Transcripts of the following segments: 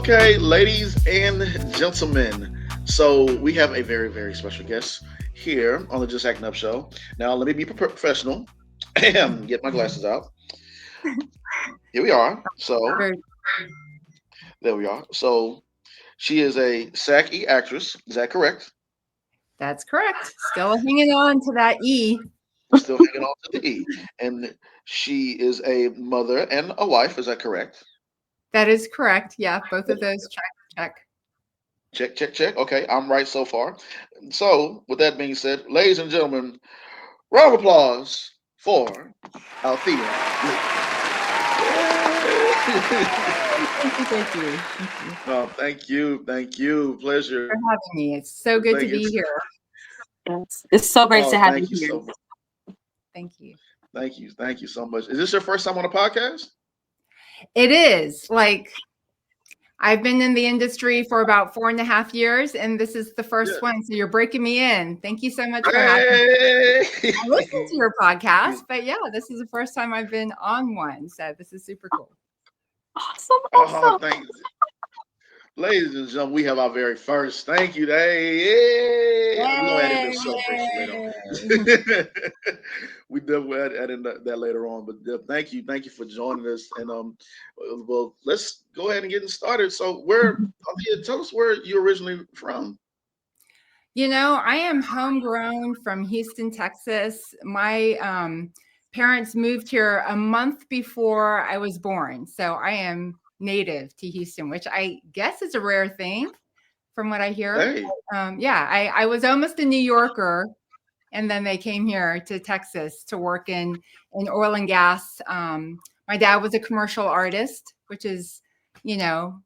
Okay, ladies and gentlemen. So we have a very, very special guest here on the Just Acting Up show. Now, let me be professional and get my glasses out. Here we are. So Very, there we are. So she is a SAC-E actress. Is that correct? that's correct. Still hanging on to that E. Still hanging on to the E. And she is a mother and a wife. Is that correct? That is correct. Yeah, both of those check. Check, check, check. Okay, I'm right so far. So, with that being said, ladies and gentlemen, round of applause for Althea Lee. Thank you, thank you, thank you Oh, thank you. for Pleasure. having me. It's so Thank good you. to be here. It's so great Oh, to have thank you you here. so much. Thank you. Thank you so much. Is this your first time on a podcast? It is like I've been in the industry for about 4.5 years, and this is the Yeah. first one. So you're breaking me in. Thank you so much for having me. Hey! I listen to your podcast, but yeah, this is the first time I've been on one. So this is super cool. Awesome, Oh, awesome. thank you. Ladies and gentlemen, we have our very first. Thank you. Hey, we're gonna add in the celebration later Yay! on. We definitely add in that later on. But thank you for joining us. And well, let's go ahead and get started. So, Althea, tell us where you're originally from. I am homegrown from Houston, Texas. My parents moved here a month before I was born. So I am native to Houston, which I guess is a rare thing from what I hear. Hey, Yeah, I was almost a New Yorker, and then they came here to Texas to work in oil and gas. My dad was a commercial artist, which is, you know,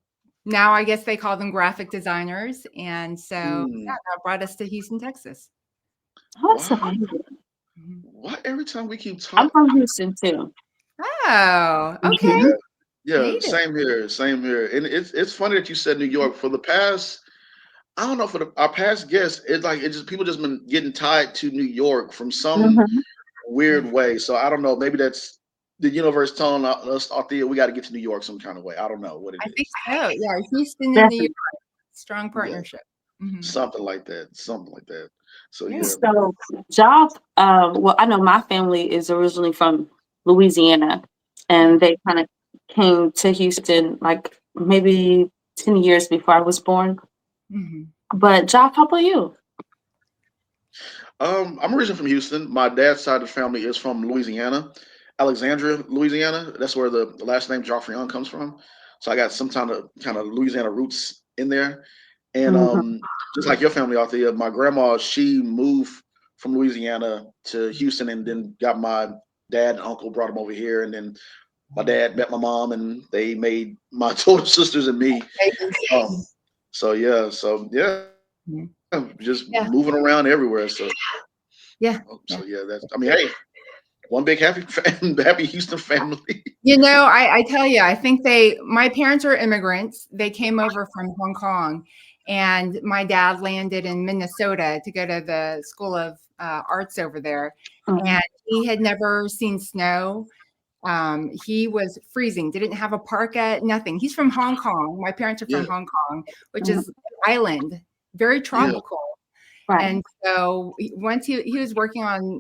now I guess they call them graphic designers. And so yeah, mm, that brought us to Houston, Texas. wow. Awesome. Mhm. Why every time we keep I'm talking? from Houston too. Oh, okay. Yeah, yeah. Native. Same here. Same here. And it's funny that you said New York. For the past, I don't know, for our past guests, it's like it just people just been getting tied to New York from some Mhm. weird Yeah, way. So I don't know. Maybe that's the universe telling us, Althea, we got to get to New York some kind of way. I don't know what it I think is. so. Yeah, Houston and New York, Definitely. strong Yeah, partnership. Hmm. something like that. Something like that. So Yeah. yeah. So, Job, well, I know my family is originally from Louisiana, and Mhm. they kind of came to Houston like maybe 10 years before I was born. Mhm. But, Job, how about you? I'm originally from Houston. My dad's side of the family is from Louisiana, Alexandria, Louisiana. That's where the last name Joffrion comes from. So I got some kind of Louisiana roots in there. And Mhm. just like your family out there, my grandma, she moved from Louisiana to Houston and then got my dad and uncle, brought them over here. And then my dad met my mom and they made my older sisters and me. Um, so yeah, Mhm. just moving Yeah, around everywhere. So yeah, so yeah, yeah. that's, I mean, hey, one big happy Houston family. I tell you, I think my parents are immigrants. They came over from Hong Kong, and my dad landed in Minnesota to go to the School of Arts over there. Mhm. And he had never seen snow. He was freezing, didn't have a parka, nothing. He's from Hong Kong. My parents are Yeah, from Hong Kong, which Mhm. is an island, very yeah, tropical. Right. And so once he was working on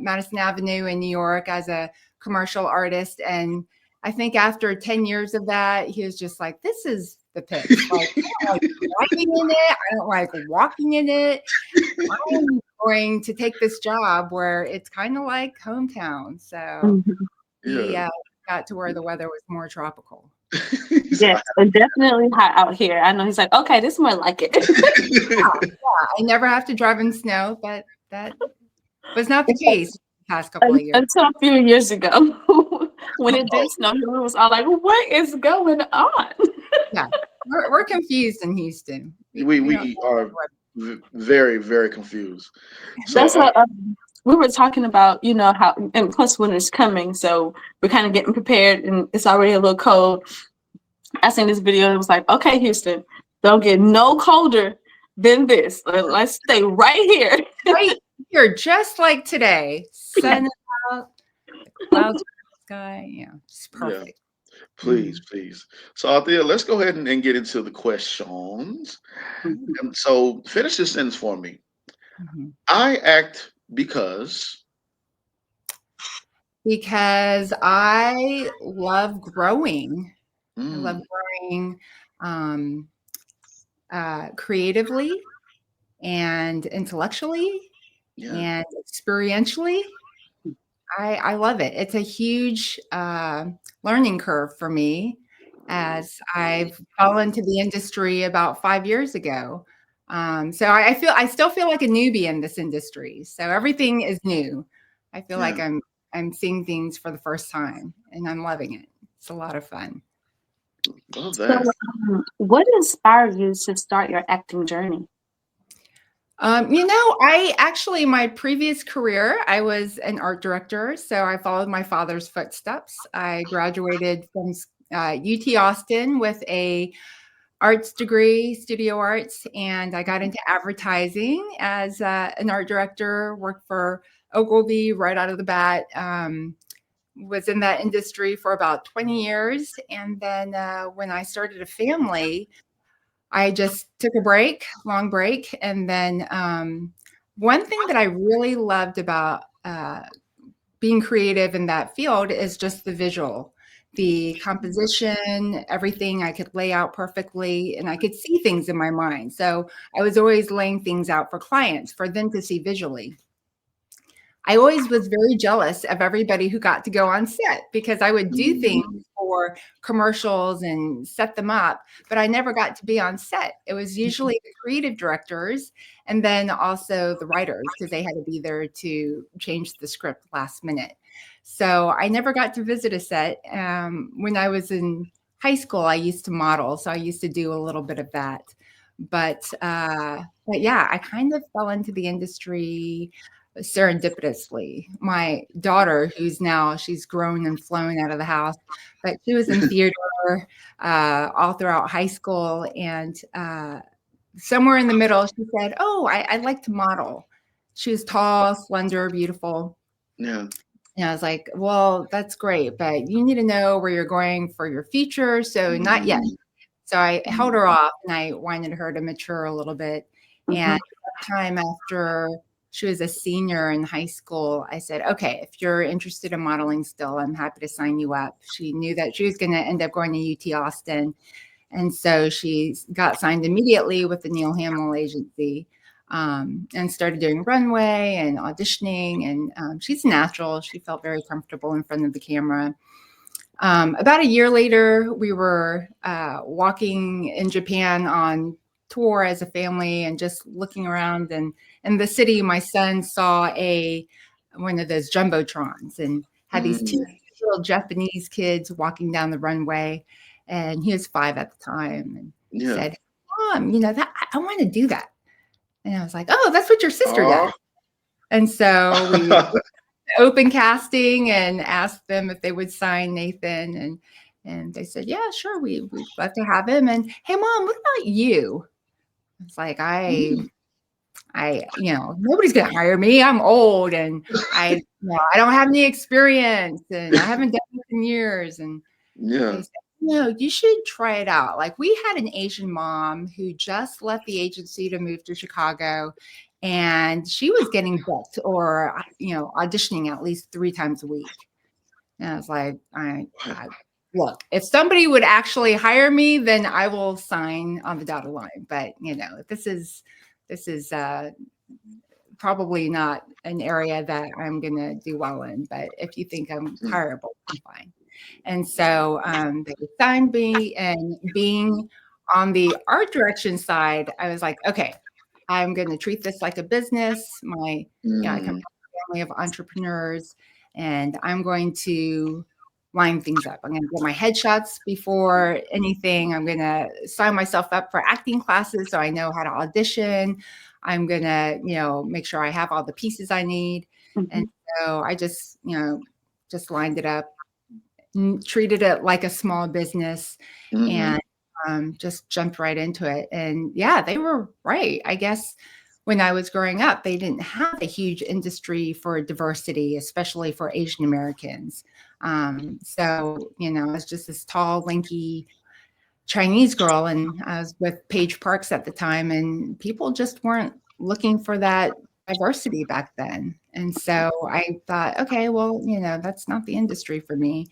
Madison Avenue in New York as a commercial artist. And I think after 10 years of that, he was just like, this is the pits. Like, I don't like driving in it. I don't like walking in it. I'm going to take this job where it's kind of like hometown. So Mhm. he yeah. got to where the weather was more tropical. He said, Yes, but definitely hot out here. I know he's like, okay, this is more like it. I never have to drive in snow, but that was not the case the past couple of years. Until a few years ago, when it oh, did snow, he was all like, "What is going on?" Yeah, we're confused in Houston. We don't we know are what. very, very confused. So, That's what we were talking about. You know how, and plus winter's coming, so we're kind of getting prepared, and it's already a little cold. I seen this video. It was like, "Okay, Houston, don't get no colder than this. Let's stay right here." Right here, just like today, sun is out, the clouds are in the sky. Yeah, it's yeah. perfect. Please, please. So Althea, let's go ahead and get into the questions. And so finish this sentence for me. Mhm. I act because. Because I love growing. I love Mm, growing um, creatively and intellectually yeah, and experientially. I love it. It's a huge learning curve for me as I've fallen into the industry about 5 years ago. So I still feel like a newbie in this industry. So everything is new. I feel yeah. like I'm seeing things for the first time, and I'm loving it. It's a lot of fun. Love So, that. what inspired you to start your acting journey? I actually, my previous career, I was an art director. So I followed my father's footsteps. I graduated from UT Austin with a arts degree, studio arts, and I got into advertising as an art director, worked for Ogilvy right out of the bat. Was in that industry for about 20 years. And then when I started a family, I just took a break, long break. And then one thing that I really loved about being creative in that field is just the visual, the composition, everything I could lay out perfectly and I could see things in my mind. So I was always laying things out for clients for them to see visually. I always was very jealous of everybody who got to go on set because I would do things Mm, for commercials and set them up, but I never got to be on set. It was usually the creative directors and then also the writers because they had to be there to change the script last minute. So I never got to visit a set. When I was in high school, I used to model, so I used to do a little bit of that. But yeah, I kind of fell into the industry serendipitously. My daughter, she's grown and flown out of the house, but she was in theater all throughout high school. And somewhere in the middle, she said, "Oh, I'd like to model." She was tall, slender, beautiful. yeah. And I was like, "Well, that's great, but you need to know where you're going for your future. So not yet." Mm, So I held mm, her off and I wanted her to mature a little bit. Mhm. And time after she was a senior in high school, I said, "Okay, if you're interested in modeling still, I'm happy to sign you up." She knew that she was going to end up going to UT Austin. And so she got signed immediately with the Neil Hamill agency and started doing runway and auditioning. And she's a natural. She felt very comfortable in front of the camera. About a year later, we were walking in Japan on tour as a family and just looking around. And in the city, my son saw one of those jumbotrons and had these two mm, little Japanese kids walking down the runway. And he was 5 at the time. And he yeah. said, "Mom, I want to do that." And I was like, "Oh, that's what your sister Aw. does." And so we open casting and asked them if they would sign Nathan and they said, "Yeah, sure, we'd love to have him." And hey, Mom, what about you? It's like Mm, nobody's gonna hire me. I'm old and I don't have any experience and I haven't done this in years. And they yeah. said, "No, you should try it out." Like we had an Asian mom who just left the agency to move to Chicago, and she was getting booked or auditioning at least 3 times a week. And I was like, I look, if somebody would actually hire me, then I will sign on the dotted line. But this is probably not an area that I'm gonna do well in. But if you think I'm Mm, hireable, I'm fine. And so they signed me, and being on the art direction side, I was like, okay, I'm going to treat this like a business. I come from mm, a family of entrepreneurs, and I'm going to line things up. I'm going to get my headshots before anything. I'm going to sign myself up for acting classes so I know how to audition. I'm going to, make sure I have all the pieces I need. And Mhm. so I just lined it up, treated it like a small business, mhm, and just jumped right into it. And yeah, they were right. I guess when I was growing up, they didn't have a huge industry for diversity, especially for Asian Americans. So, I was just this tall, lanky Chinese girl, and I was with Paige Parks at the time, and people just weren't looking for that diversity back then. And so I thought, okay, well, that's not the industry for me.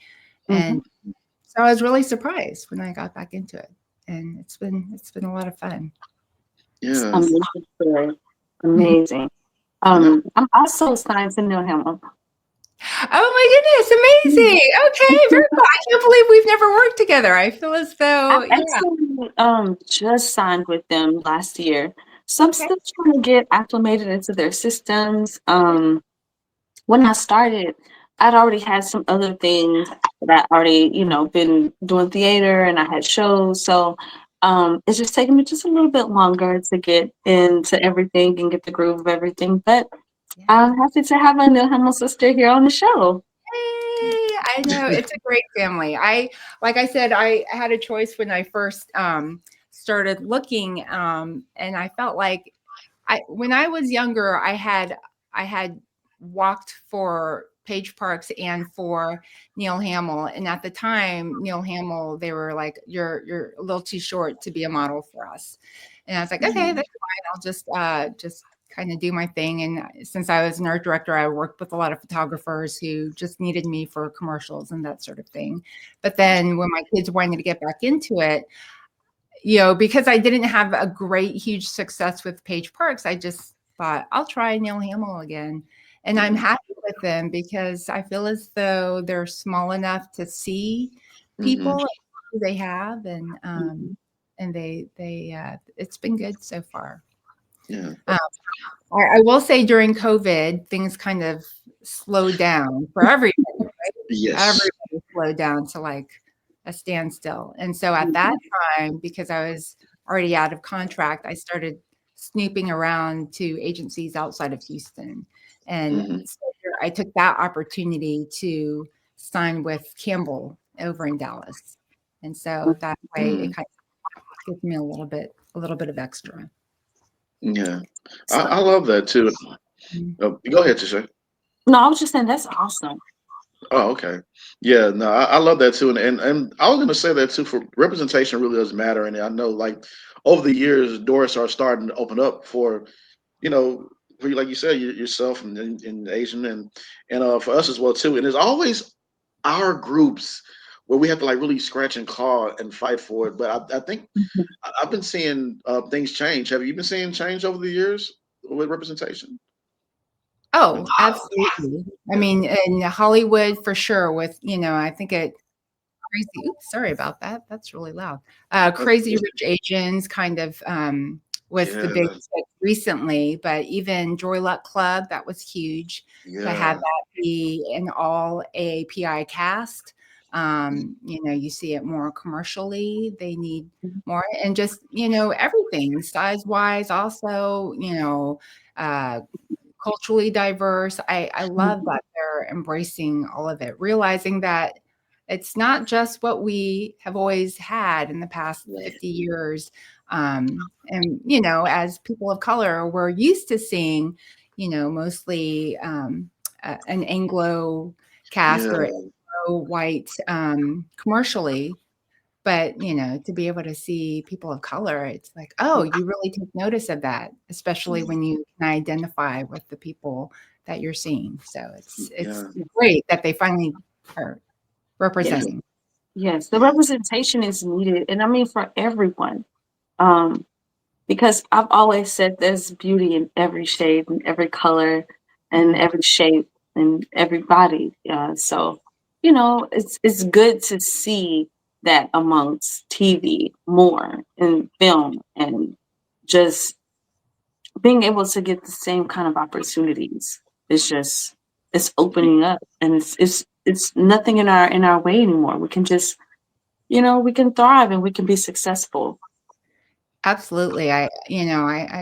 Mhm. And so I was really surprised when I got back into it, and it's been a lot of fun. Yeah. Amazing story. Amazing. Yeah. I'm also signed to Neil Hamilton. Oh my goodness, amazing. Okay, very cool. I can't believe we've never worked together. I feel as I though, yeah. actually just signed with them last year, so I'm Okay. still trying to get acclimated into their systems. When I started, I'd already had some other things that I already, been doing theater and I had shows. So it's just taking me just a little bit longer to get into everything and get the groove of everything. But Yeah. I'm happy to have my Neil Hamilton sister here on the show. Yay! I know it's a great family. Like I said, I had a choice when I first started looking, and I felt like when I was younger, I had walked for Paige Parks and for Neil Hamill, and at the time, Neil Hamill, they were like, "You're a little too short to be a model for us," and I was like, "Okay, that's fine. I'll just kind of do my thing." And since I was an art director, I worked with a lot of photographers who just needed me for commercials and that sort of thing. But then when my kids wanted to get back into it, because I didn't have a great, huge success with Paige Parks, I just thought I'll try Neil Hamill again. And I'm happy with them because I feel as though they're small enough to see Mm-hmm. people who they have, Mhm. and it's been good so far. Yeah. Um, I will say during COVID, things kind of slowed down for everybody, right? Yes. Everybody slowed down to like a standstill. And so at that time, because I was already out of contract, I started snooping around to agencies outside of Houston. And Mm-hmm. so I took that opportunity to sign with Campbell over in Dallas. And so that way it Mm. kind of gives me a little bit of extra. Yeah. So, I love that too. Mhm. Go ahead, Tisha. no, I was just saying that's awesome. Oh, okay. Yeah, no, I love that too, and I was gonna say that too. For representation really does matter, and I know like over the years, doors are starting to open up for you know, for you, like you said, yourself and Asian and for us as well too. And there's always our groups where we have to like really scratch and claw and fight for it. But I think I've been seeing things change. Have you been seeing change over the years with representation? Like, Oh, absolutely. I yeah. mean, in Hollywood for sure with, I think it crazy oops, sorry about that. That's really loud. Crazy Rich Asians kind of was the big Yeah. hit recently, but even Joy Luck Club, that was huge to have Yeah. that be an all AAPI cast. You see it more commercially. They need more and just, everything size wise, also, uh culturally diverse. I love that they're embracing all of it, realizing that it's not just what we have always had in the past Right. 50 years. And, as people of color, we're used to seeing, mostly an Anglo cast or Yeah. Anglo white commercially. But, to be able to see people of color, it's like, oh, you really take notice of that, especially when you can identify with the people that you're seeing. So it's Yeah. great that they finally are Yeah. Yes, representing. yes, the Yeah. representation is needed, and I mean for everyone. Um, because I've always said there's beauty in every shade and every color and Mhm. every shape and every body. So it's good to see that amongst TV more and film and just being able to get the same kind of opportunities. It's opening up, and it's nothing in our way anymore. We can just we can thrive and we can be successful. Absolutely. I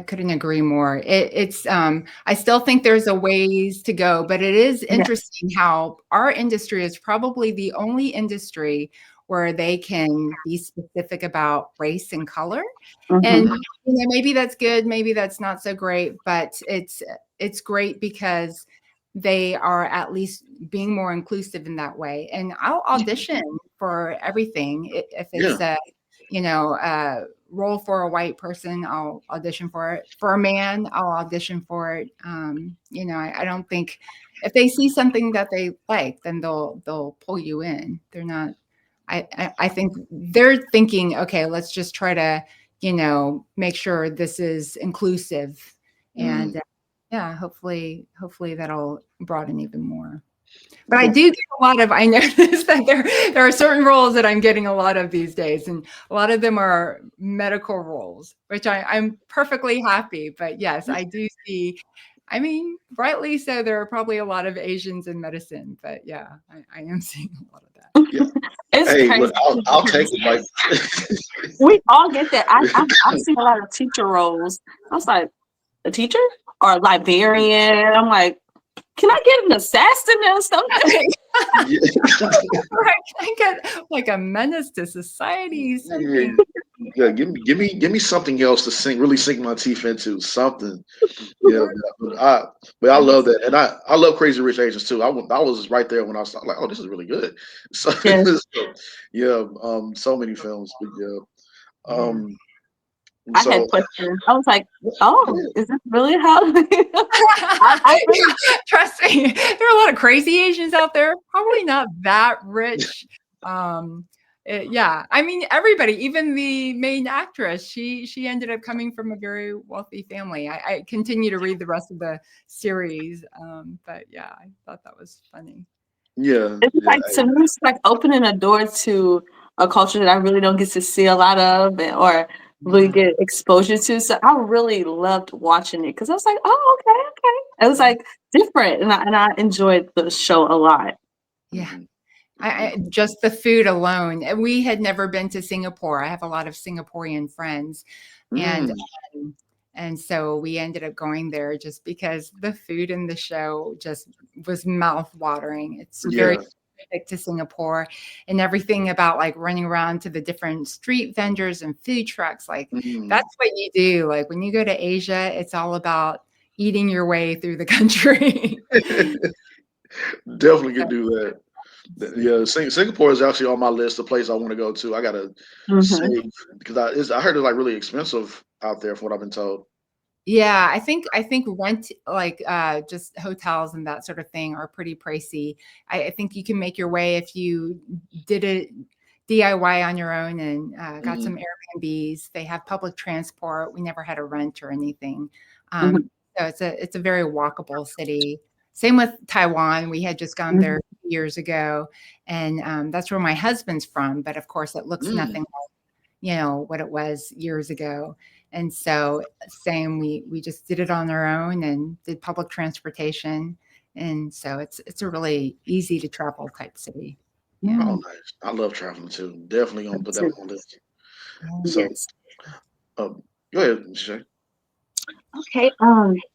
couldn't agree more. I still think there's a ways to go, but it is Yeah. interesting how our industry is probably the only industry where they can be specific about race and color. And Mhm. maybe that's good, maybe that's not so great, but it's great because they are at least being more inclusive in that way. And I'll audition for everything. If Yeah. it's a role for a white person, I'll audition for it. For a man, I'll audition for it. I don't think if they see something that they like, then they'll pull you in. They're not. I think they're thinking, okay, let's just try to make sure this is inclusive, Mm. and yeah, hopefully that'll broaden even more. But I Well, do get a lot of. I noticed that there are certain roles that I'm getting a lot of these days, and a lot of them are medical roles, which I'm perfectly happy. But yes, I do see. I mean, rightly so. There are probably a lot of Asians in medicine, but yeah, I am seeing a lot of that. yeah. It's Hey, crazy look, I'll take it. Like, we all get that. I've seen a lot of teacher roles. I was like, a teacher or a librarian. I'm like, can I get an assassin or something? yeah. Right, can I get like a menace to society, something? Yeah, give me something else to really sink my teeth into. Something. Yeah, but I love that, and I love Crazy Rich Asians too. I was right there when I saw like, oh, this is really good. So, Yes. so yeah, so many films, but yeah, Yeah. um, I had so questions. I was like, oh, is this really how? I really, Trust me, there are a lot of crazy Asians out there. Probably not that rich. Yeah, I mean everybody, even the main actress, she ended up coming from a very wealthy family. I continue to read the rest of the series, but yeah, I thought that was funny. yeah, it's yeah, like to me, it's like opening a door to a culture that I really don't get to see a lot of or really Yeah, get exposure to. So I really loved watching it because I was like, oh, okay, okay. It was yeah, like different, and I enjoyed the show a lot. yeah. mhm, I just the food alone. And we had never been to Singapore. I have a lot of Singaporean friends, and mm, um, and so we ended up going there just because the food in the show just was mouth watering. It's very yeah, specific to Singapore, and everything about like running around to the different street vendors and food trucks. Like mm. that's what you do. Like when you go to Asia, it's all about eating your way through the country. Definitely could do that. Yeah, Singapore is actually on my list of places I want to go to. I gotta Hmm. save because I heard it's like really expensive out there, from what I've been told. Yeah, I think rent like just hotels and that sort of thing are pretty pricey. I think you can make your way if you did it DIY on your own and got Mm, some Airbnbs. They have public transport. We never had a rent or anything. Hmm. So it's a very walkable city. Same with Taiwan. We had just gone there years ago, and that's where my husband's from. But of course, it looks mm. nothing what it was years ago. And so same, we just did it on our own and did public transportation. And so it's a really easy to travel type city. Yeah. Yeah, Oh, nice. I love traveling too. Definitely gonna put that's that on it. my list. Yeah. So, Yes. go ahead, Shay. Okay.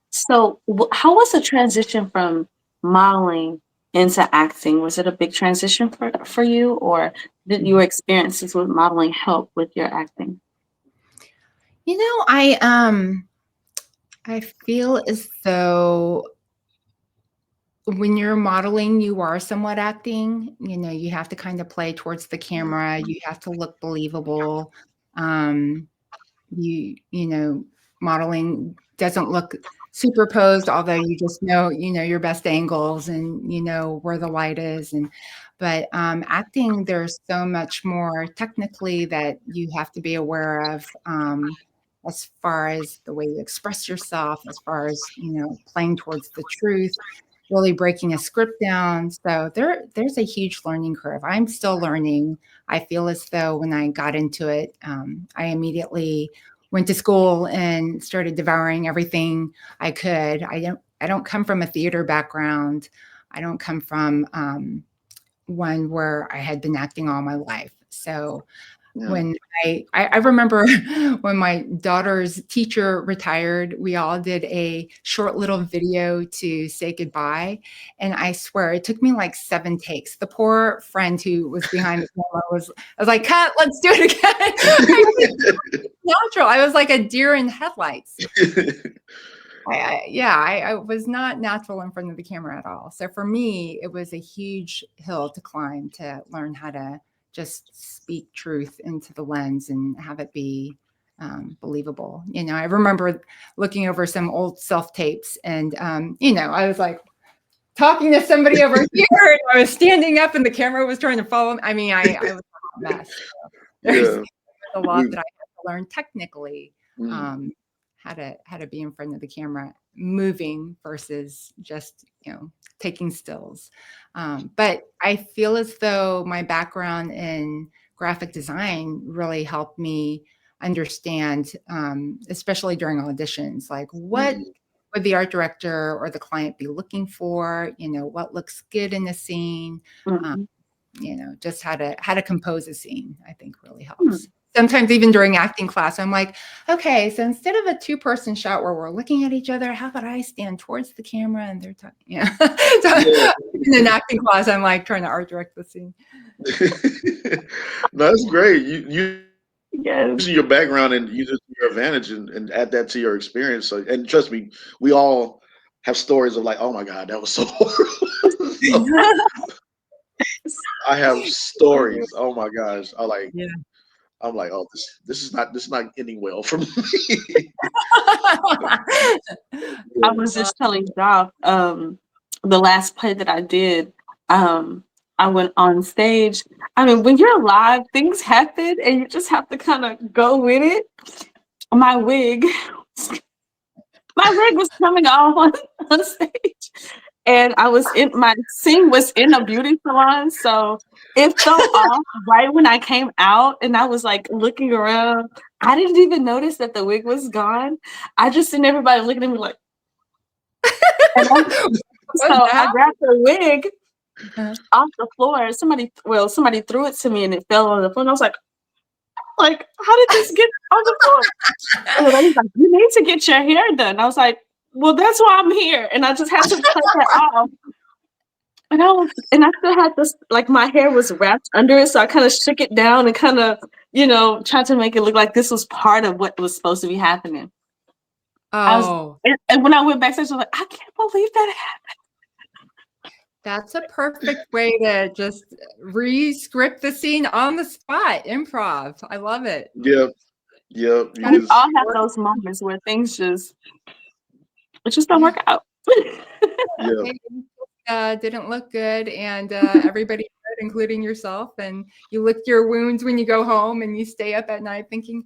So, how was the transition from modeling into acting? Was it a big transition for you, or did your experiences with modeling help with your acting? I feel as though when you're modeling, you are somewhat acting. You have to kind of play towards the Mm, camera. You have to look believable. Um, you know modeling doesn't look superposed, although you know your best angles and you know where the light is. And but acting, there's so much more technically that you have to be aware of, as far as the way you express yourself, as far as playing towards the truth, really breaking a script down. So there's a huge learning curve. I'm still learning. I feel as though when I got into it, I immediately went to school and started devouring everything I could. I don't come from a theater background. I don't come from one where I had been acting all my life. So When I remember when my daughter's teacher retired, we all did a short little video to say goodbye. And I swear it took me like 7 takes. The poor friend who was behind the camera I was like, cut, let's do it again. Natural. I was like a deer in headlights. I was not natural in front of the camera at all. So for me, it was a huge hill to climb to learn how to just speak truth into the lens and have it be believable. You know, I remember looking over some old self tapes and, you know, I was like talking to somebody over here and I was standing up and the camera was trying to follow me. I mean, I was a mess. So there's a lot that I had to learn technically. How to be in front of the camera moving versus just, you know, taking stills. But I feel as though my background in graphic design really helped me understand, especially during auditions, like what would the art director or the client be looking for, you know, what looks good in the scene, you know, just how to compose a scene, I think really helps. Sometimes even during acting class, I'm like, okay, so instead of a 2-person shot where we're looking at each other, how about I stand towards the camera and they're talking? Yeah. So in an acting class, I'm like trying to art direct the scene. No, that's great. You using your background and use it to your advantage and add that to your experience. So, and trust me, we all have stories of like, oh my God, that was so horrible. I have stories. Oh my gosh. I'm like, oh, this is not ending well for me. I was just telling Doc, the last play that I did, I went on stage. I mean, when you're live, things happen and you just have to kind of go with it. My wig was coming off on stage. And my scene was in a beauty salon, so it fell off right when I came out, and I was like looking around. I didn't even notice that the wig was gone. I just seen everybody looking at me like, so I grabbed the wig off the floor. Somebody threw it to me, and it fell on the floor. And I was like, how did this get on the floor? And the lady's like, you need to get your hair done. I was like, well, that's why I'm here, and I just had to take it off. And I still had this, like my hair was wrapped under it, so I kind of shook it down and kind of, you know, tried to make it look like this was part of what was supposed to be happening. And when I went backstage, I was like, I can't believe that happened. That's a perfect way to just re-script the scene on the spot, improv. I love it. Yep. And we all have those moments where things just don't work out. Didn't look good, and everybody did, including yourself, and you lick your wounds when you go home and you stay up at night thinking,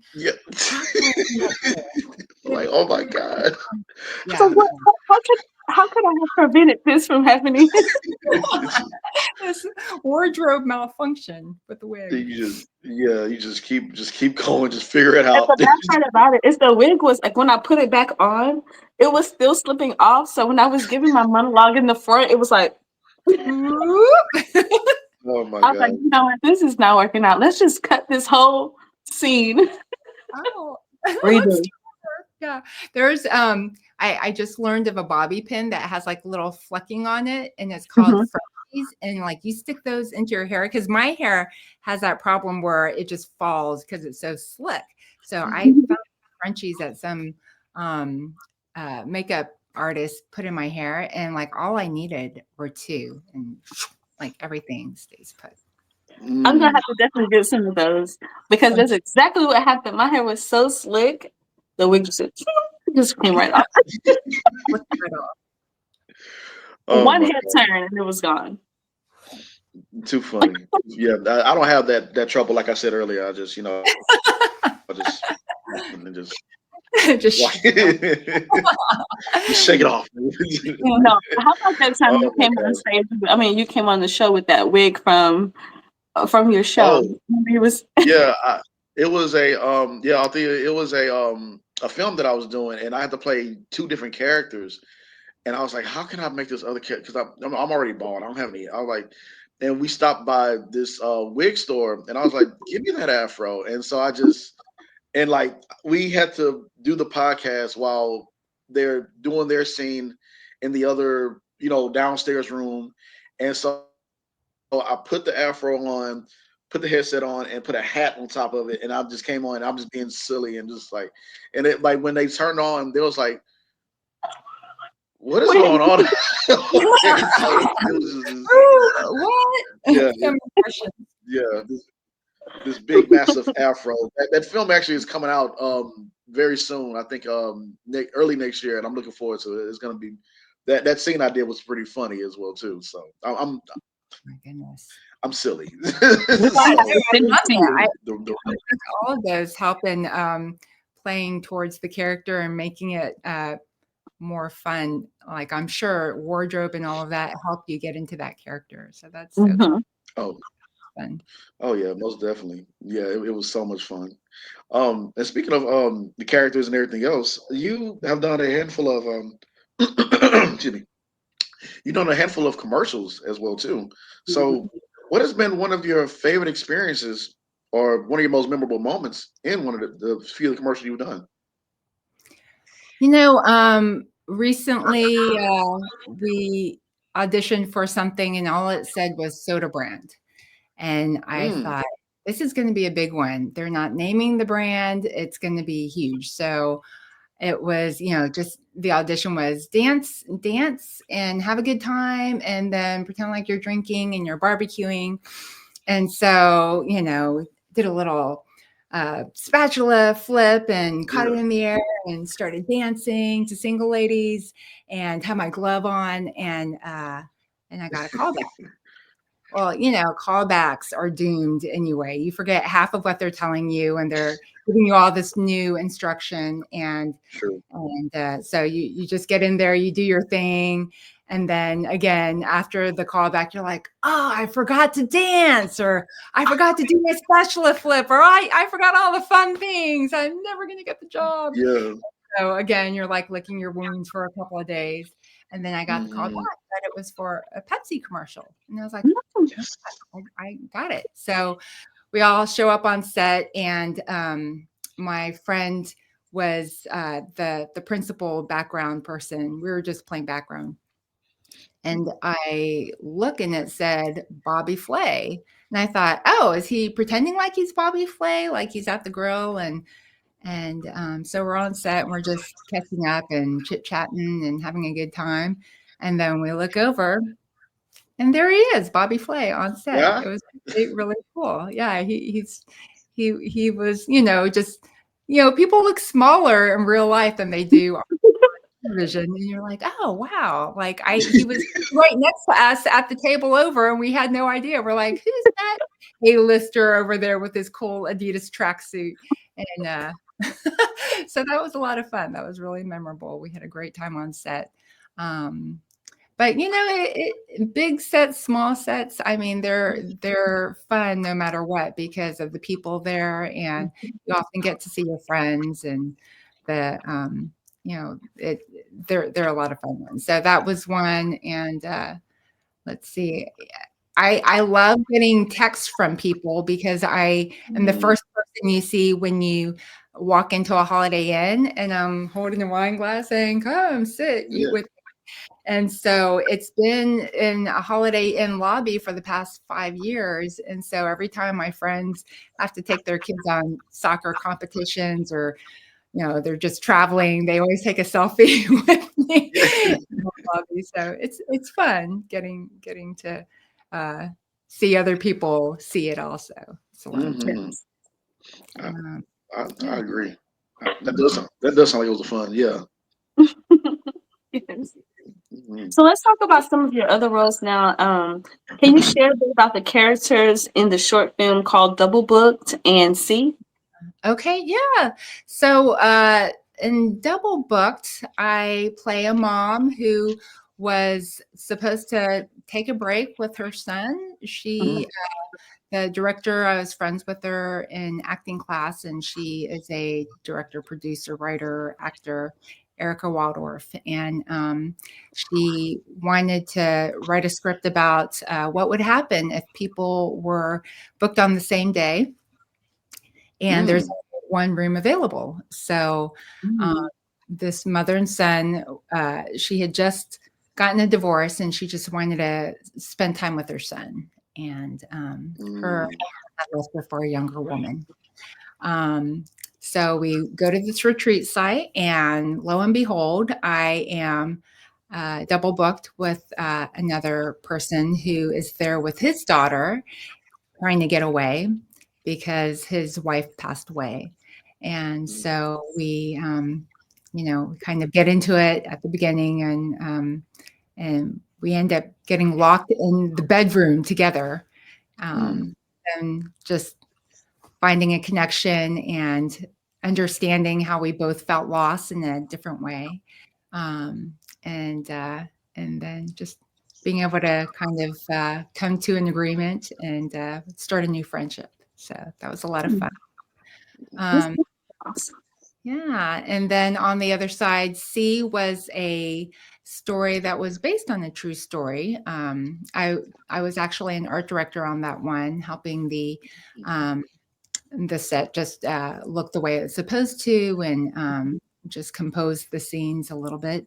like, oh my God. So how could I have prevented this from happening? This wardrobe malfunction with the wig. You just keep going, just figure it out. And the bad part about it is the wig was like when I put it back on, it was still slipping off. So when I was giving my monologue in the front, it was like, oh my God. I was like, you know what, this is not working out. Let's just cut this whole scene. Redo. Yeah, there's I just learned of a bobby pin that has like little flecking on it, and it's called Frenchies, and like you stick those into your hair because my hair has that problem where it just falls because it's so slick. So I found Frenchies that some makeup artist put in my hair, and like all I needed were 2, and like everything stays put. I'm gonna have to definitely get some of those because that's exactly what happened. My hair was so slick, the wig just came right off. One head turn and it was gone. Too funny. Yeah, I don't have that trouble. Like I said earlier, I just, you know, just shake it off. No, how about that time you came on stage? I mean, you came on the show with that wig from your show. It was it was a Althea, it was a film that I was doing, and I had to play 2 different characters. And I was like, how can I make this other character? Because I'm already bald. I don't have any. I was like, and we stopped by this wig store, and I was like, "Give me that afro." And so and like we had to do the podcast while they're doing their scene in the other, downstairs room, and so I put the afro on, put the headset on, and put a hat on top of it, and I just came on. And I'm just being silly and just like, and it like when they turned on, they was like, "What is Wait, going on?" So it was just What? yeah, Some impressions. yeah. This big massive afro. That film actually is coming out very soon. I think early next year, and I'm looking forward to it. It's gonna be that scene I did was pretty funny as well too. So My goodness. I'm silly. I I So have to send it love to that. you. I think all of those help in playing towards the character and making it more fun. Like I'm sure wardrobe and all of that help you get into that character. So that's so Mhm. oh fun. oh yeah, most definitely. Yeah, it was so much fun. And speaking of the characters and everything else, you have done a handful of excuse me, you've done a handful of commercials as well too. So, what has been one of your favorite experiences, or one of your most memorable moments in one of the few of the commercials you've done? Recently we auditioned for something and all it said was soda brand. And I Mm, thought, this is going to be a big one. They're not naming the brand. It's going to be huge. So it was, just the audition was dance and have a good time and then pretend like you're drinking and you're barbecuing. And so, did a little spatula flip and caught it yeah, in the air and started dancing to single ladies and had my glove on and I got a call back. Well, callbacks are doomed anyway. You forget half of what they're telling you, and they're giving you all this new instruction. sure. So you just get in there, you do your thing, and then again after the callback, you're like, oh, I forgot to dance, or I forgot to do my spatula flip, or I forgot all the fun things. I'm never gonna get the job. Yeah. So again, you're like licking your wounds for a couple of days. And then I got the call back Hmm. that it was for a Pepsi commercial. And I was like, Yes. I got it. So we all show up on set, and my friend was the principal background person. We were just playing background, and I look and it said Bobby Flay, and I thought, oh, is he pretending like he's Bobby Flay, like he's at the grill? So we're on set and we're just catching up and chit chatting and having a good time, and then we look over and there he is, Bobby Flay on set. Yeah. It was really cool. Yeah, he was, just people look smaller in real life than they do on television, and you're like, oh wow, like he was right next to us at the table over, and we had no idea. We're like, who's that A-lister over there with his cool Adidas tracksuit? And so that was a lot of fun. That was really memorable. We had a great time on set. Um, but big sets, small sets, I mean, they're fun no matter what because of the people there, and you often get to see your friends and the it they're a lot of fun ones. So that was one, and let's see. I love getting texts from people because I am the Mm, first person you see when you walk into a Holiday Inn, and I'm holding a wine glass saying, "Come sit, eat yeah. with." And so it's been in a Holiday Inn lobby for the past 5 years, and so every time my friends have to take their kids on soccer competitions or, they're just traveling, they always take a selfie with me Yeah. in the lobby, so it's fun getting to, uh, see other people see it also. It's a lot of Hmm. I, um, I yeah. agree. That does sound like it was a fun. Yeah. Yes. Mhm. So let's talk about some of your other roles now. Can you share a bit about the characters in the short film called Double Booked and See? Okay, yeah. So in Double Booked, I play a mom who was supposed to take a break with her son. Mhm. The director, I was friends with her in acting class, and she is a director, producer, writer, actor. Erica Waldorf, and she wanted to write a script about what would happen if people were booked on the same day and there's only one room available. So this mother and son, she had just gotten a divorce and she just wanted to spend time with her son. And her husband was for a younger woman. So we go to this retreat site, and lo and behold, I am double booked with another person who is there with his daughter, trying to get away because his wife passed away. And so we, kind of get into it at the beginning, and we end up getting locked in the bedroom together, and just finding a connection and understanding how we both felt lost in a different way, and then just being able to kind of come to an agreement and start a new friendship. So that was a lot of fun. Awesome. Yeah. And then on the other side, C was a story that was based on a true story. I was actually an art director on that one, helping the set just look the way it's supposed to, and just compose the scenes a little bit.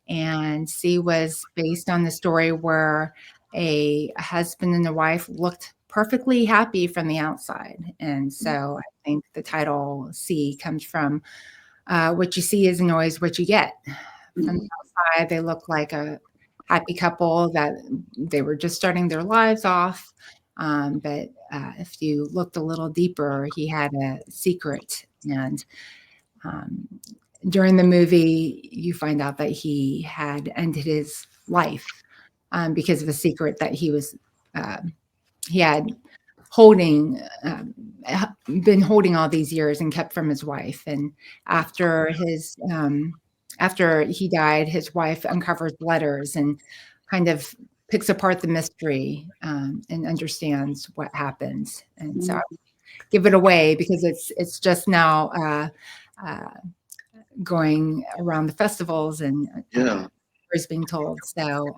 And C was based on the story where a husband and a wife looked perfectly happy from the outside. And so I think the title C comes from what you see isn't always what you get. From the outside, they look like a happy couple that they were just starting their lives off. But if you looked a little deeper, he had a secret. And during the movie, you find out that he had ended his life because of a secret that he had holding, been holding all these years and kept from his wife. And after he died, his wife uncovers letters and kind of picks apart the mystery, and understands what happens. And so I give it away because it's just now going around the festivals and stories being told. So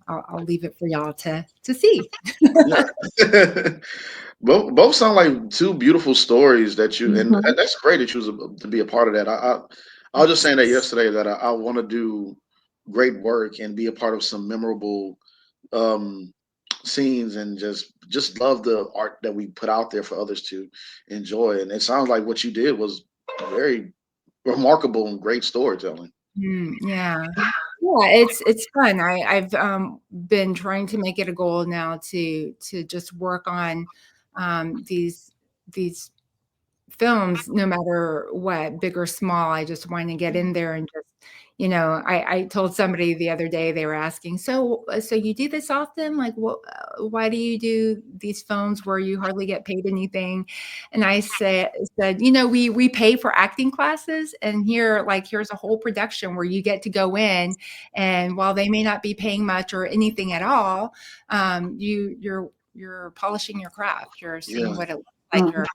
I'll leave it for y'all to see. Both sound like two beautiful stories that you, and that's great that you was to be a part of that. I was just saying that yesterday that I want to do great work and be a part of some memorable scenes, and just love the art that we put out there for others to enjoy. And it sounds like what you did was very remarkable and great storytelling. Yeah. Yeah, it's fun. I've been trying to make it a goal now to just work on these films, no matter what, big or small. I just want to get in there and just, I told somebody the other day, they were asking, so you do this often? Like, why do you do these films where you hardly get paid anything? And I said, we pay for acting classes, and here's a whole production where you get to go in, and while they may not be paying much or anything at all, you're polishing your craft. You're seeing what it looks like. You're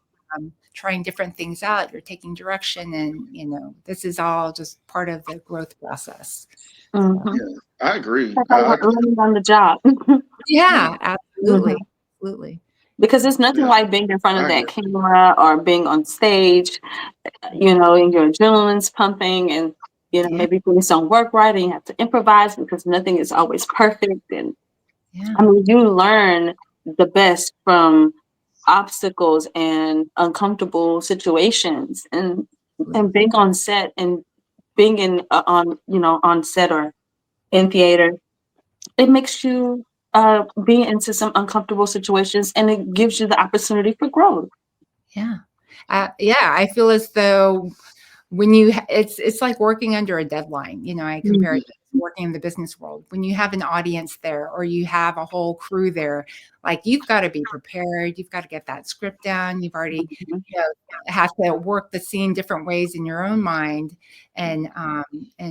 trying different things out. You're taking direction, and this is all just part of the growth process. Yeah, I agree. Learning on the job. Yeah, absolutely. Absolutely. Because there's nothing like being in front of that camera or being on stage, and your adrenaline's pumping, and maybe things don't work right and you have to improvise because nothing is always perfect. And I mean, you learn the best from obstacles and uncomfortable situations, and being on set and being in on set or in theater, it makes you be into some uncomfortable situations, and it gives you the opportunity for growth. I feel as though when it's like working under a deadline. I compare it to working in the business world. When you have an audience there, or you have a whole crew there, like, you've got to be prepared. You've got to get that script down. You've already have to work the scene different ways in your own mind, and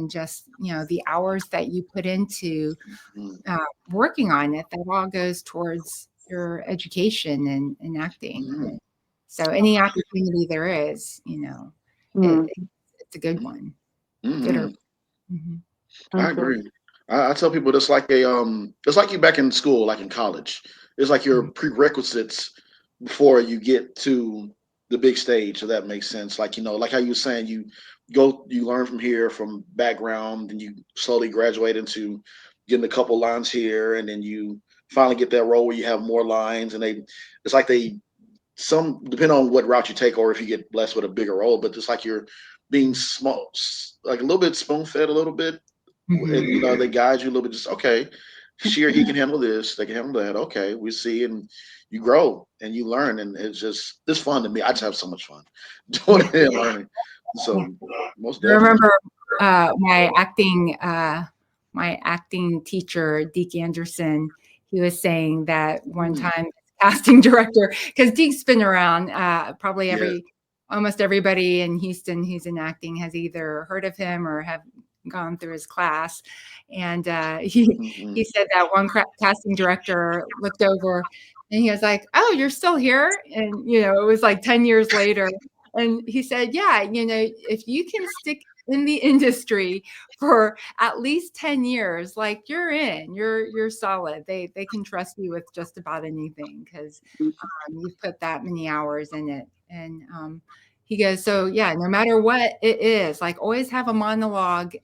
just the hours that you put into working on it, that all goes towards your education and acting. So any opportunity there is, it's a good one. Good or I agree. I tell people it's like it's like you back in school, like in college. It's like your prerequisites before you get to the big stage. So that makes sense. Like like how you were saying, you learn from here, from background, and you slowly graduate into getting a couple lines here, and then you finally get that role where you have more lines, and it's like some depending on what route you take, or if you get blessed with a bigger role, but it's like you're being small, like a little bit spoon fed, a little bit, and they guide you a little bit. Just okay, she or he can handle this, they can handle that. Okay, we see, and you grow and you learn, and it's fun to me. I just have so much fun doing it and learning. So most I definitely. remember my acting teacher, Deke Anderson. He was saying that one time, casting director, because Deke's been around. Probably almost everybody in Houston who's in acting has either heard of him or have gone through his class. And he said that one casting director looked over and he was like, "Oh, you're still here?" And it was like 10 years later. And he said, "Yeah, if you can stick in the industry for at least 10 years, like you're solid. They can trust you with just about anything because you've put that many hours in it." And he goes, "So yeah, no matter what it is, like always have a monologue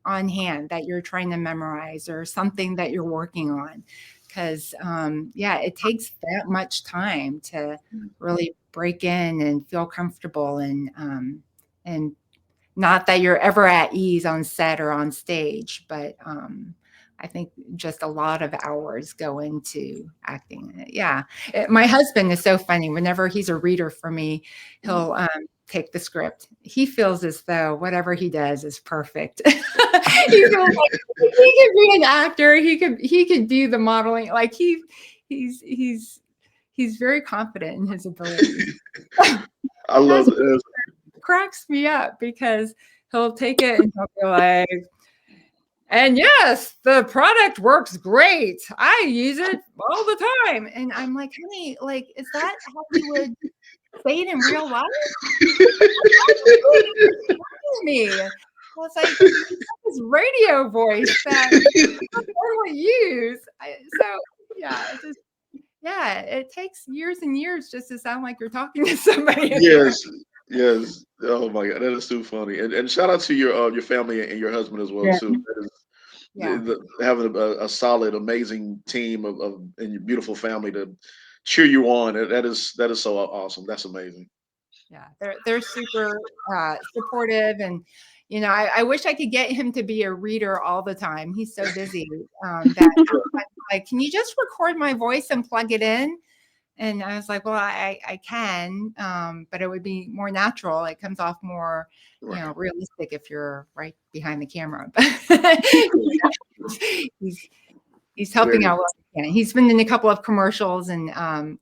on hand that you're trying to memorize or something that you're working on. Because it takes that much time to really break in and feel comfortable and not that you're ever at ease on set or on stage, but I think just a lot of hours go into acting. Yeah. My husband is so funny. Whenever he's a reader for me, he'll take the script. He feels as though whatever he does is perfect. He feels like he could be an actor. He could do the modeling. Like he's very confident in his abilities. I love it. Cracks me up because he'll take it and he'll be like, "And yes, the product works great. I use it all the time." And I'm like, "Honey, like, is that how you would say it in real life?" Me. I was like, "This radio voice that I normally use." It takes years and years just to sound like you're talking to somebody. Yes. Oh my God, that is too funny. And shout out to your family and your husband as well too. That is having a solid, amazing team of and your beautiful family to cheer you on. That is so awesome. That's amazing. Yeah, they're super supportive, and I wish I could get him to be a reader all the time. He's so busy that I'm like, "Can you just record my voice and plug it in?" And I was like, "Well, I can, but it would be more natural. It comes off more, realistic if you're right behind the camera." But he's helping out what he can. He's been in a couple of commercials and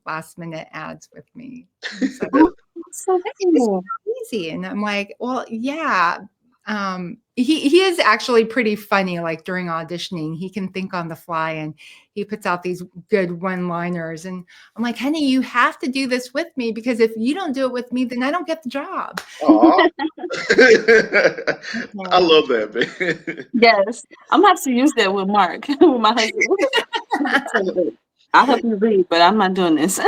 last minute ads with me. So it's easy. And I'm like, "Well, yeah." He is actually pretty funny. Like during auditioning, he can think on the fly and he puts out these good one-liners. And I'm like, "Honey, you have to do this with me because if you don't do it with me, then I don't get the job." I love that, man. Yes, I'm gonna have to use that with Mark, with my husband. I'll help you read, but I'm not doing this.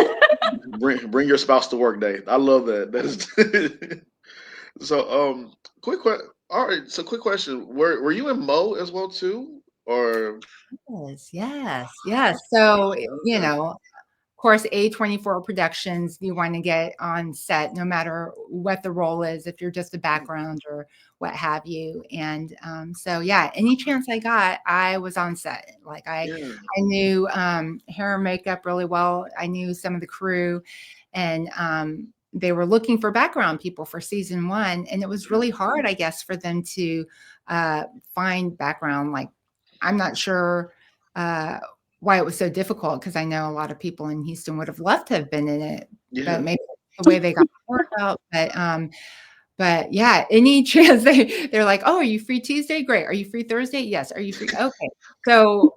Bring your spouse to work day. I love that. That is so. All right. So, quick question: Were you in Mo as well too, or? Yes. So, of course, A24 Productions, you want to get on set no matter what the role is, if you're just a background or what have you. And any chance I got, I was on set. Like I knew hair and makeup really well. I knew some of the crew, and they were looking for background people for season 1. And it was really hard, I guess, for them to find background. Like, I'm not sure why it was so difficult, because I know a lot of people in Houston would have loved to have been in it, but maybe the way they got the word out. But yeah, any chance they're like, "Oh, are you free Tuesday? Great. Are you free Thursday? Yes. Are you free?" Okay. So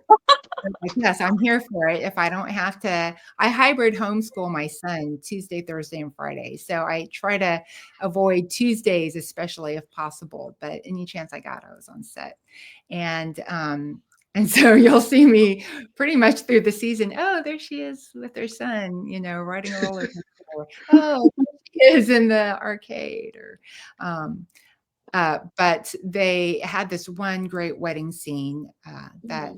Like, yes, I'm here for it. If I don't have to, I hybrid homeschool my son Tuesday, Thursday, and Friday. So I try to avoid Tuesdays, especially if possible. But any chance I got, I was on set. And so you'll see me pretty much through the season. Oh, there she is with her son, riding a roller coaster. Oh, there she is in the arcade. But they had this one great wedding scene that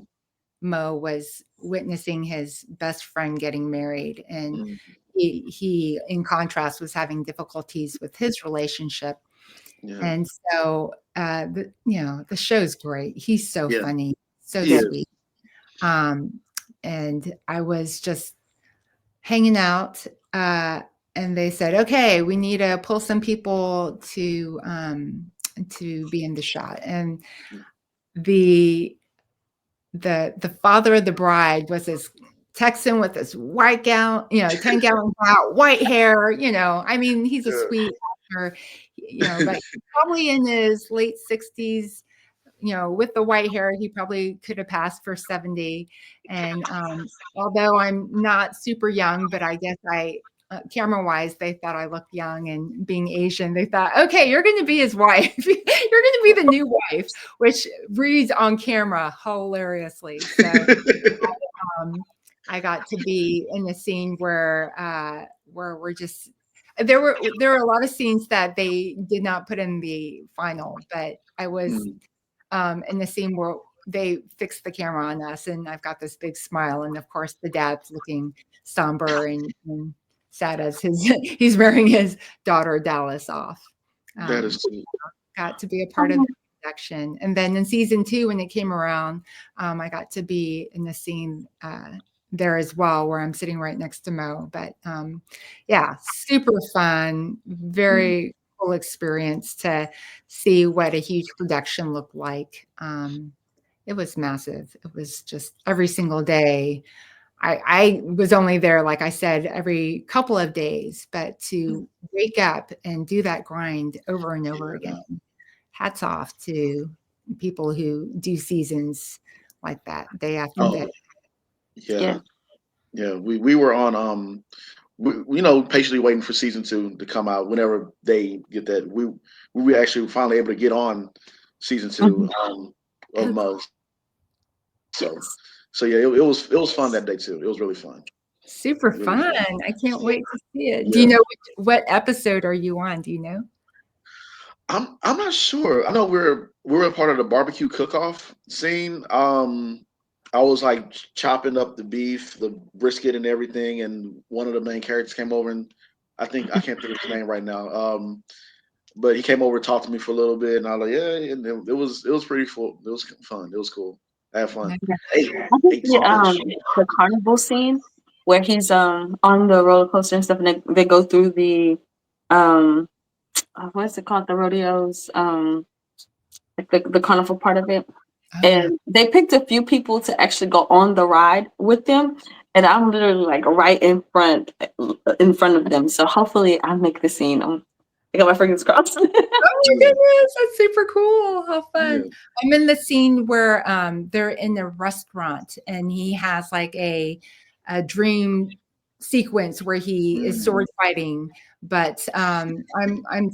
Mo was witnessing his best friend getting married, and Mm. he in contrast was having difficulties with his relationship. Yeah. And so the show's great. He's so Yeah. funny, so Yeah. sweet. And I was just hanging out, and they said, okay, we need to pull some people to be in the shot. And the father of the bride was this Texan with this white gown, 10-gallon hat, white hair, I mean, he's a Yeah. sweet actor, but probably in his late 60s, with the white hair, he probably could have passed for 70. And although I'm not super young, but I guess camera wise, they thought I looked young, and being Asian, they thought, okay, you're going to be his wife. You're going to be the new wife, which reads on camera hilariously. So I got to be in a scene where we're just, there were a lot of scenes that they did not put in the final, but I was in the scene where they fixed the camera on us, and I've got this big smile, and of course the dad's looking somber and sad as he's marrying his daughter Dallas off. That is sweet. Got to be a part of the production, and then in season 2, when it came around, I got to be in the scene there as well, where I'm sitting right next to Mo. But yeah, super fun, very cool experience to see what a huge production looked like. It was massive. It was just every single day. I was only there, like I said, every couple of days, but to wake up and do that grind over and over again, hats off to people who do seasons like that day after day. Yeah. We were on patiently waiting for season 2 to come out. Whenever they get that, we were actually finally able to get on season 2 of Mo. So yeah, it was fun that day too. It was really fun. Super Really fun. fun. I can't wait to see it. Yeah. Do you know what episode are you on? Do you know? I'm not sure. I know we're a part of the barbecue cook-off scene. I was like chopping up the beef, the brisket, and everything, and one of the main characters came over, and I can't think of his name right now. But he came over and talked to me for a little bit, and I was like, yeah, and it was pretty cool. It was fun. It was cool. I had fun. I think the carnival scene where he's on the roller coaster and stuff, and they go through the what's it called, the rodeos, like the carnival part of it. And they picked a few people to actually go on the ride with them, and I'm literally like right in front of them. So hopefully I make the scene. I got my fingers crossed. Oh my goodness, that's super cool. How fun. I'm in the scene where they're in the restaurant, and he has like a dream sequence where he is sword fighting, but I'm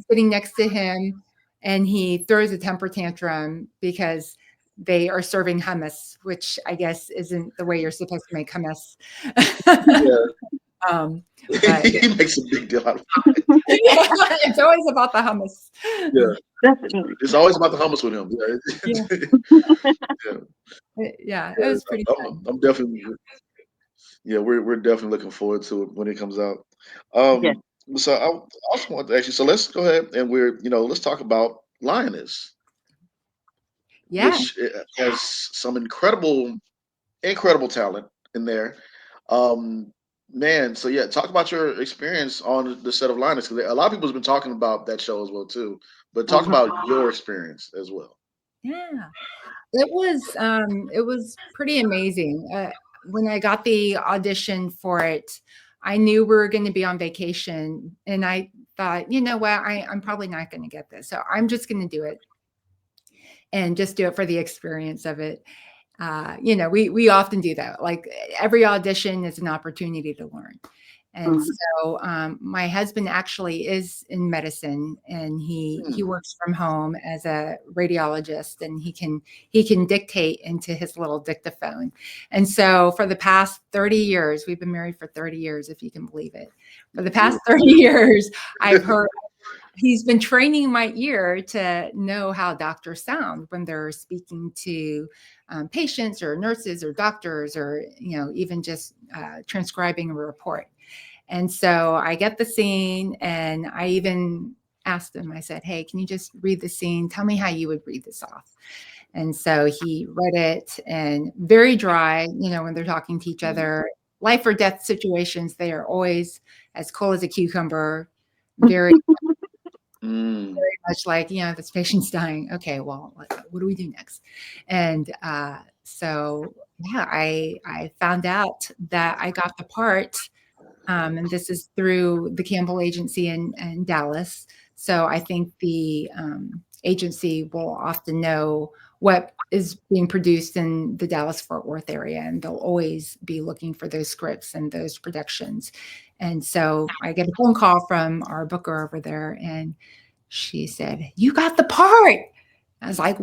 sitting next to him, and he throws a temper tantrum because they are serving hummus, which I guess isn't the way you're supposed to make hummus. But he makes a big deal out of it. It's always about the hummus. Yeah, definitely. it's always about the hummus with him. Yeah, it was pretty fun. I'm definitely. Yeah, we're definitely looking forward to it when it comes out. So I also want to ask you. So let's go ahead and let's talk about Lioness, which has some incredible talent in there. Man, so yeah, talk about your experience on the set of Linus, because a lot of people's been talking about that show as well too. But talk about your experience as well. Yeah, it was pretty amazing. When I got the audition for it, I knew we were going to be on vacation, and I thought, you know what, I'm probably not going to get this, so I'm just going to do it and just do it for the experience of it. you know, we often do that. Like every audition is an opportunity to learn. And so my husband actually is in medicine, and he works from home as a radiologist, and he can dictate into his little dictaphone. And so for the past 30 years, we've been married for 30 years, if you can believe it. For the past 30 years, I've heard he's been training my ear to know how doctors sound when they're speaking to patients or nurses or doctors, or, you know, even just transcribing a report. And so I get the scene, and I even asked him, I said, hey, can you just read the scene? Tell me how you would read this off. And so he read it, and very dry, you know, when they're talking to each other, life or death situations, they are always as cool as a cucumber, very, very much like, you know, this patient's dying. Okay, well, what do we do next? And so, yeah, I found out that I got the part. And this is through the Campbell Agency in Dallas. So I think the agency will often know what is being produced in the Dallas-Fort Worth area, and they'll always be looking for those scripts and those productions. And so I get a phone call from our booker over there, and she said, "You got the part." I was like,